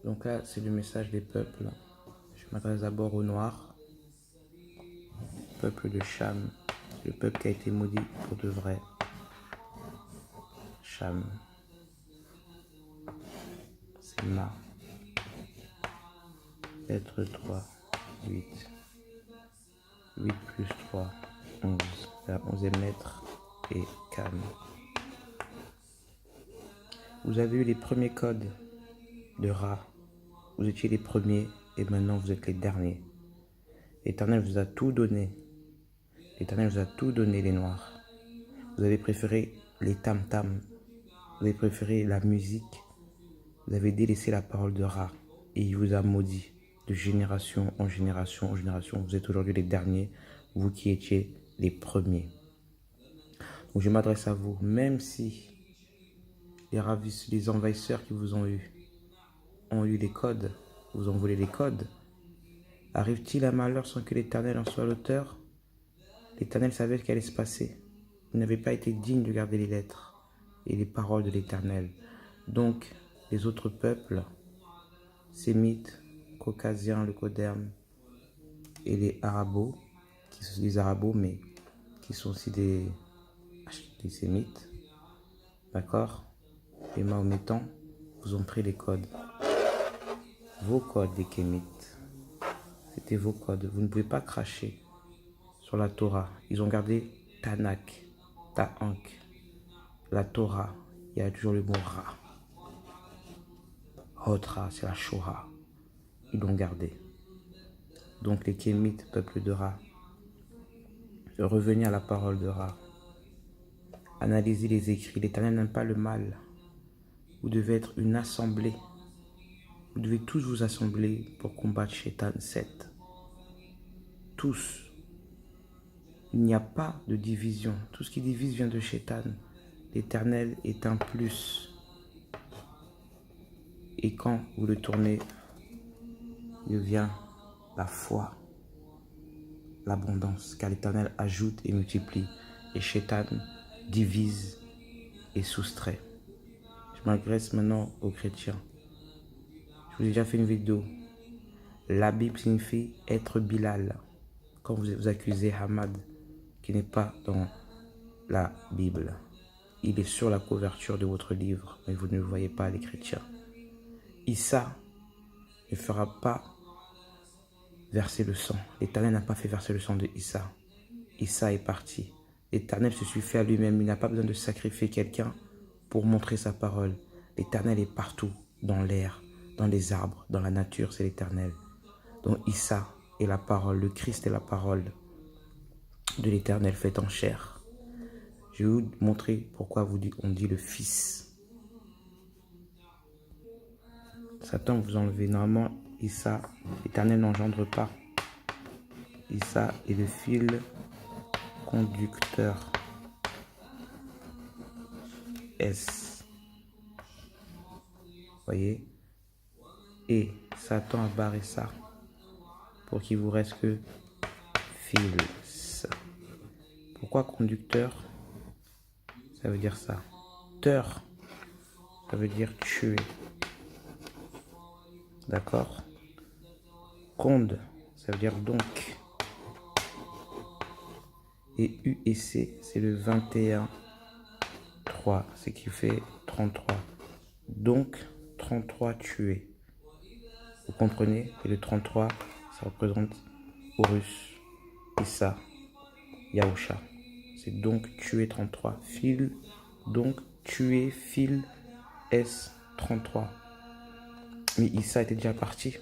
Donc là, c'est le message des peuples. Je m'adresse d'abord aux Noirs, peuple de Cham, le peuple qui a été maudit pour de vrai. Cham, c'est Ma, lettre 3, 8. 8 plus 3, 11. La 11e lettre est Cam. Vous avez eu les premiers codes de Ra. Vous étiez les premiers et maintenant vous êtes les derniers. L'Éternel vous a tout donné. L'Éternel vous a tout donné, les Noirs. Vous avez préféré les tam-tams. Vous avez préféré la musique. Vous avez délaissé la parole de Ra. Et il vous a maudit de génération en génération en génération. Vous êtes aujourd'hui les derniers, vous qui étiez les premiers. Donc je m'adresse à vous, même si les envahisseurs qui vous ont eu les codes, vous ont volé les codes, arrive-t-il un malheur sans que l'Éternel en soit l'auteur? L'Éternel savait ce qui allait se passer. Vous n'avez pas été digne de garder les lettres et les paroles de l'Éternel. Donc, les autres peuples, Sémites, Caucasiens, le Coderme, et les Arabos, qui sont des Arabos, mais qui sont aussi des Sémites, d'accord? Les Mahométans vous ont pris les codes. Vos codes des Kémites. C'était vos codes. Vous ne pouvez pas cracher sur la Torah. Ils ont gardé Tanakh, Ta'ank, la Torah. Il y a toujours le mot Ra. Hotra, c'est la Shoah. Ils l'ont gardé. Donc les Kémites, peuple de Ra, revenez à la parole de Ra. Analysez les écrits. L'Éternel n'aime pas le mal. Vous devez être une assemblée. Vous devez tous vous assembler pour combattre Shaitan 7. Tous. Il n'y a pas de division. Tout ce qui divise vient de Shaitan. L'Éternel est un plus. Et quand vous le tournez, il vient la foi, l'abondance, car l'Éternel ajoute et multiplie. Et Shaitan divise et soustrait. Je m'adresse maintenant aux chrétiens. Je vous ai déjà fait une vidéo. La Bible signifie être Bilal. Quand vous accusez Hamad, qui n'est pas dans la Bible, il est sur la couverture de votre livre, mais vous ne le voyez pas, les chrétiens. Issa ne fera pas verser le sang. L'Éternel n'a pas fait verser le sang de Issa. Issa est parti. L'Éternel se suffit à lui-même. Il n'a pas besoin de sacrifier quelqu'un pour montrer sa parole. L'Éternel est partout, dans l'air, dans les arbres, dans la nature, c'est l'Éternel. Donc Issa est la parole, le Christ est la parole de l'Éternel fait en chair. Je vais vous montrer pourquoi on dit le Fils. Satan vous enlevez. Normalement, Issa, l'Éternel n'engendre pas. Issa est le fil conducteur. S. Voyez? Et Satan a barré ça pour qu'il vous reste que fils. Pourquoi conducteur? Ça veut dire ça. Teur, ça veut dire tuer. D'accord? Conde, ça veut dire donc. Et U et C, c'est le 21, 3, ce qui fait 33. Donc, 33 tués. Vous comprenez? Et le 33, ça représente Horus, Issa, Yahusha. C'est donc tuer 33. Fil, donc tuer, fil, S, 33. Mais Issa était déjà parti.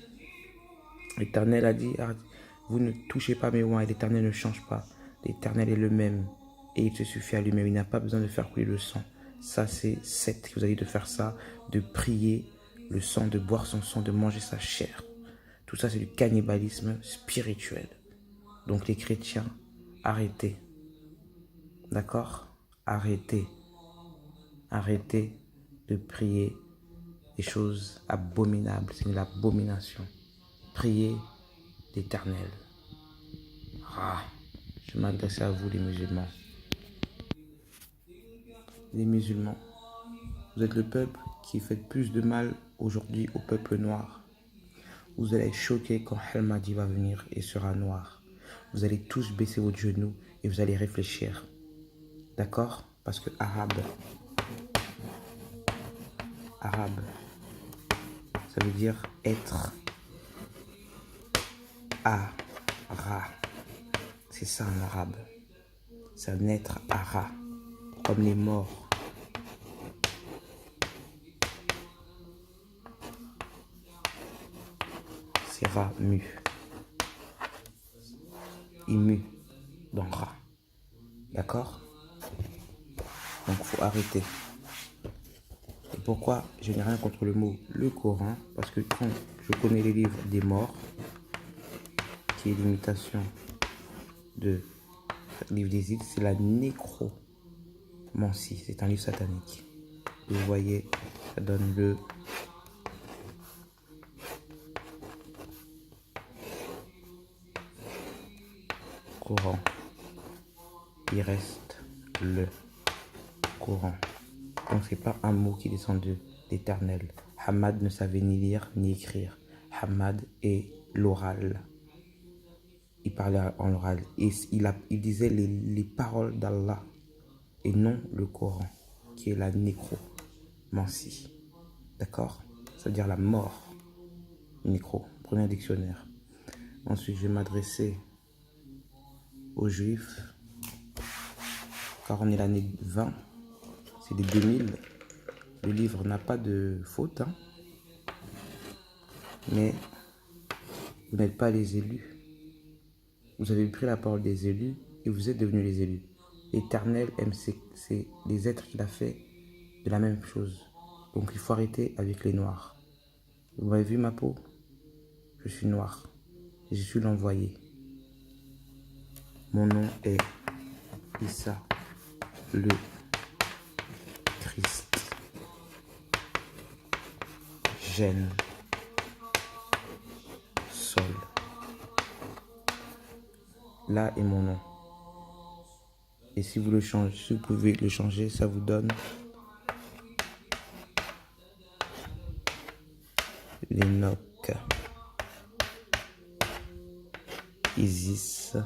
L'Éternel a dit, vous ne touchez pas mes oins, et l'Éternel ne change pas. L'Éternel est le même, et il se suffit à lui-même. Il n'a pas besoin de faire couler le sang. Ça, c'est 7 qui vous a dit de faire ça, de prier le sang, de boire son sang, de manger sa chair. Tout ça, c'est du cannibalisme spirituel. Donc les chrétiens, arrêtez. D'accord? Arrêtez. Arrêtez de prier des choses abominables. C'est une abomination. Priez l'Éternel. Je m'adresse à vous, les musulmans. Les musulmans, vous êtes le peuple qui fait plus de mal aujourd'hui au peuple noir. Vous allez être choqués quand Al-Mahdi va venir et sera noir. Vous allez tous baisser votre genou et vous allez réfléchir. D'accord? Parce que arabe, ça veut dire être. Ara. C'est ça en arabe. C'est un être ara, comme les morts. C'est ra, mu. Imu, dans ra. D'accord? Donc il faut arrêter. Et pourquoi je n'ai rien contre le mot le Coran? Parce que quand je connais les livres des morts, qui est l'imitation de livre des îles, c'est la nécromancie. C'est un livre satanique. Et vous voyez, ça donne le Coran. Il reste le Coran. Donc c'est pas un mot qui descend de l'Éternel. Hamad ne savait ni lire ni écrire. Hamad est l'oral. Il parlait en oral. Et il disait les paroles d'Allah et non le Coran, qui est la nécromancie. D'accord? Ça veut dire la mort. Nécro. Prenez un dictionnaire. Ensuite, je vais m'adresser aux Juifs, car on est l'année 20, c'est les 2000. Le livre n'a pas de faute, hein, mais vous n'êtes pas les élus. Vous avez pris la parole des élus et vous êtes devenus les élus. L'Éternel aime c'est les êtres qu'il a fait de la même chose. Donc il faut arrêter avec les noirs. Vous m'avez vu ma peau? Je suis noir et je suis l'envoyé. Mon nom est Issa, le Christ. Gêne, sol. Là est mon nom. Et si vous le changez, si vous pouvez le changer, ça vous donne l'Enoch, Isis.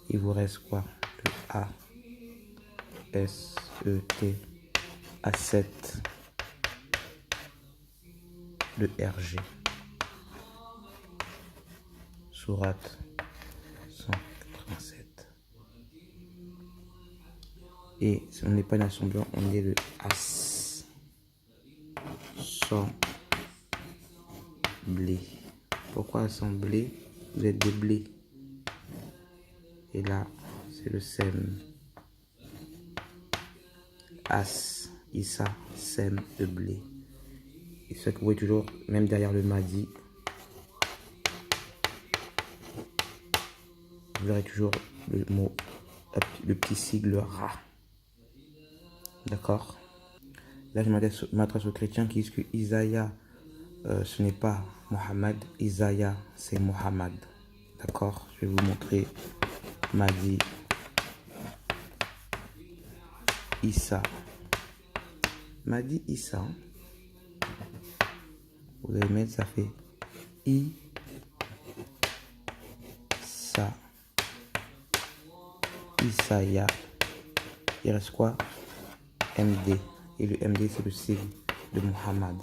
Il vous reste quoi? Le A, S, E, T, A7, le RG. Sourate 187. Et si on n'est pas une assemblée, on est le As. Assemblée. Pourquoi assemblée? Vous êtes des blés. Et là, c'est le Sem. As, Issa, Sem, de blé. Et ce que vous voyez toujours, même derrière le Mahdi, vous verrez toujours le mot, le petit sigle Ra. D'accord? Là, je m'adresse aux chrétiens qui disent que Isaïa, ce n'est pas Mohammed. Isaïa, c'est Mohammed. D'accord? Je vais vous montrer Mahdi, Issa. Mahdi, Issa. Vous allez mettre, ça fait I, Sa, Isaïa. Il reste quoi? MD. Et le MD, c'est le sigle de Muhammad.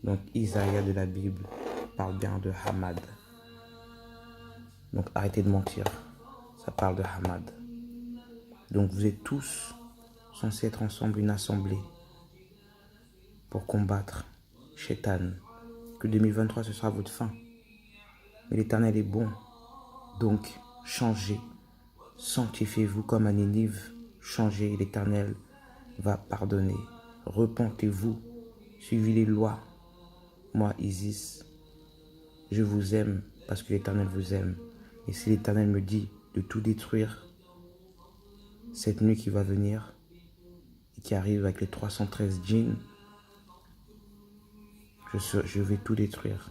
Donc Isaïa de la Bible parle bien de Hamad. Donc arrêtez de mentir. Ça parle de Hamad. Donc vous êtes tous censés être ensemble une assemblée pour combattre Shaitan. Que 2023 ce sera votre fin. Mais l'Éternel est bon. Donc changez. Sanctifiez-vous comme à Ninive. Changez, l'Éternel va pardonner. Repentez-vous. Suivez les lois. Moi, Isis, je vous aime parce que l'Éternel vous aime. Et si l'Éternel me dit de tout détruire, cette nuit qui va venir, et qui arrive avec les 313 djinns, je vais tout détruire.